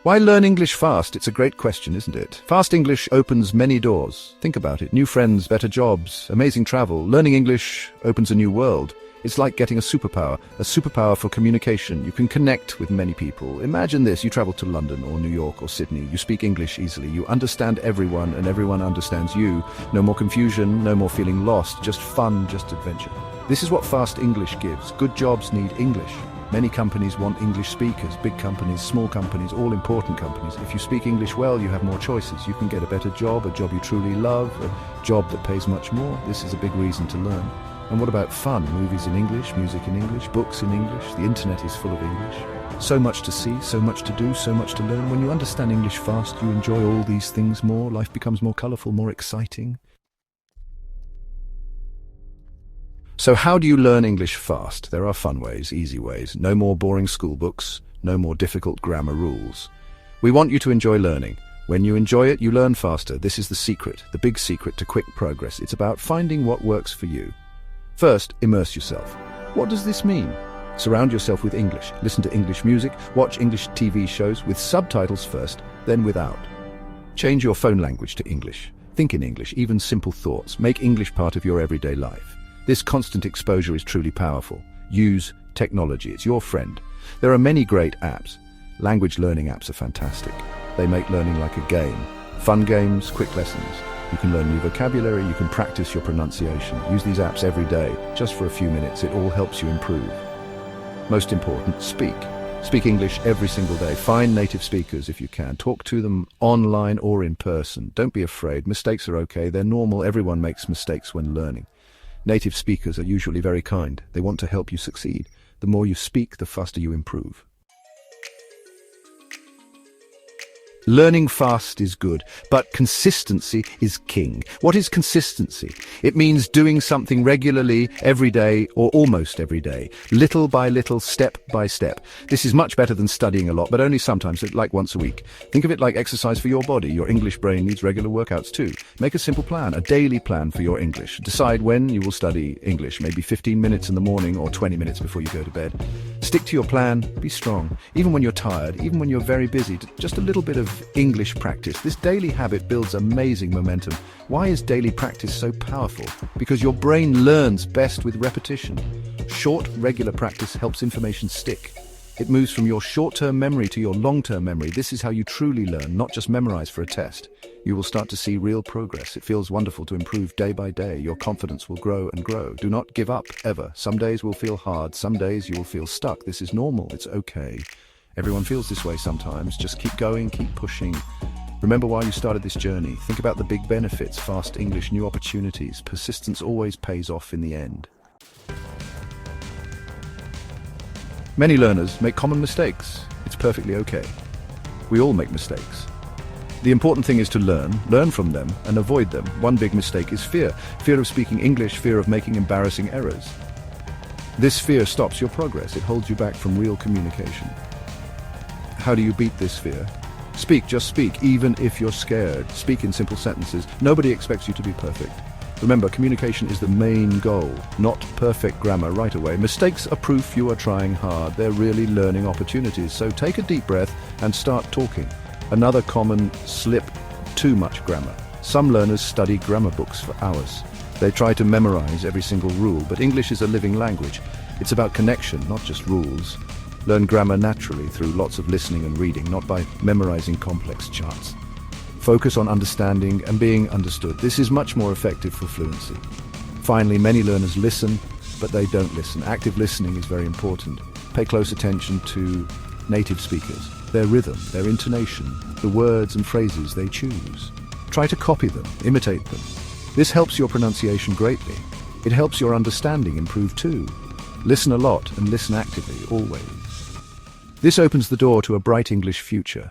Why learn English fast? It's a great question, isn't it? Fast English opens many doors. Think about it. New friends, better jobs, amazing travel. Learning English opens a new world. It's like getting a superpower for communication. You can connect with many people. Imagine this, you travel to London or New York or Sydney. You speak English easily. You understand everyone and everyone understands you. No more confusion, no more feeling lost. Just fun, just adventure. This is what fast English gives. Good jobs need English. Many companies want English speakers, big companies, small companies, all important companies. If you speak English well, you have more choices. You can get a better job, a job you truly love, a job that pays much more. This is a big reason to learn. And what about fun? Movies in English, music in English, books in English. The internet is full of English. So much to see, so much to do, so much to learn. When you understand English fast, you enjoy all these things more. Life becomes more colorful, more exciting. So how do you learn English fast? There are fun ways, easy ways. No more boring school books, no more difficult grammar rules. We want you to enjoy learning. When you enjoy it, you learn faster. This is the secret, the big secret to quick progress. It's about finding what works for you. First, immerse yourself. What does this mean? Surround yourself with English. Listen to English music, watch English TV shows with subtitles first, then without. Change your phone language to English. Think in English, even simple thoughts. Make English part of your everyday life. This constant exposure is truly powerful. Use technology, it's your friend. There are many great apps. Language learning apps are fantastic. They make learning like a game. Fun games, quick lessons. You can learn new vocabulary, you can practice your pronunciation. Use these apps every day, just for a few minutes. It all helps you improve. Most important, speak. Speak English every single day. Find native speakers if you can. Talk to them online or in person. Don't be afraid. Mistakes are okay. They're normal. Everyone makes mistakes when learning. Native speakers are usually very kind. They want to help you succeed. The more you speak, the faster you improve. Learning fast is good, but consistency is king. What is consistency? It means doing something regularly, every day, or almost every day, little by little, step by step. This is much better than studying a lot, but only sometimes, like once a week. Think of it like exercise for your body. Your English brain needs regular workouts too. Make a simple plan, a daily plan for your English. Decide when you will study English, maybe 15 minutes in the morning or 20 minutes before you go to bed. Stick to your plan, be strong. Even when you're tired, even when you're very busy, just a little bit of English practice. This daily habit builds amazing momentum. Why is daily practice so powerful? Because your brain learns best with repetition. Short, regular practice helps information stick. It moves from your short-term memory to your long-term memory. This is how you truly learn, not just memorize for a test. You will start to see real progress. It feels wonderful to improve day by day. Your confidence will grow and grow. Do not give up, ever. Some days will feel hard. Some days you will feel stuck. This is normal. It's okay. Everyone feels this way sometimes. Just keep going, keep pushing. Remember why you started this journey. Think about the big benefits, fast English, new opportunities. Persistence always pays off in the end. Many learners make common mistakes. It's perfectly okay. We all make mistakes. The important thing is to learn from them and avoid them. One big mistake is fear. Fear of speaking English, fear of making embarrassing errors. This fear stops your progress. It holds you back from real communication. How do you beat this fear? Speak, just speak, even if you're scared. Speak in simple sentences. Nobody expects you to be perfect. Remember, communication is the main goal, not perfect grammar right away. Mistakes are proof you are trying hard. They're really learning opportunities. So take a deep breath and start talking. Another common slip, too much grammar. Some learners study grammar books for hours. They try to memorize every single rule, but English is a living language. It's about connection, not just rules. Learn grammar naturally through lots of listening and reading, not by memorizing complex charts. Focus on understanding and being understood. This is much more effective for fluency. Finally, many learners listen, but they don't listen. Active listening is very important. Pay close attention to native speakers, their rhythm, their intonation, the words and phrases they choose. Try to copy them, imitate them. This helps your pronunciation greatly. It helps your understanding improve too. Listen a lot and listen actively, always. This opens the door to a bright English future.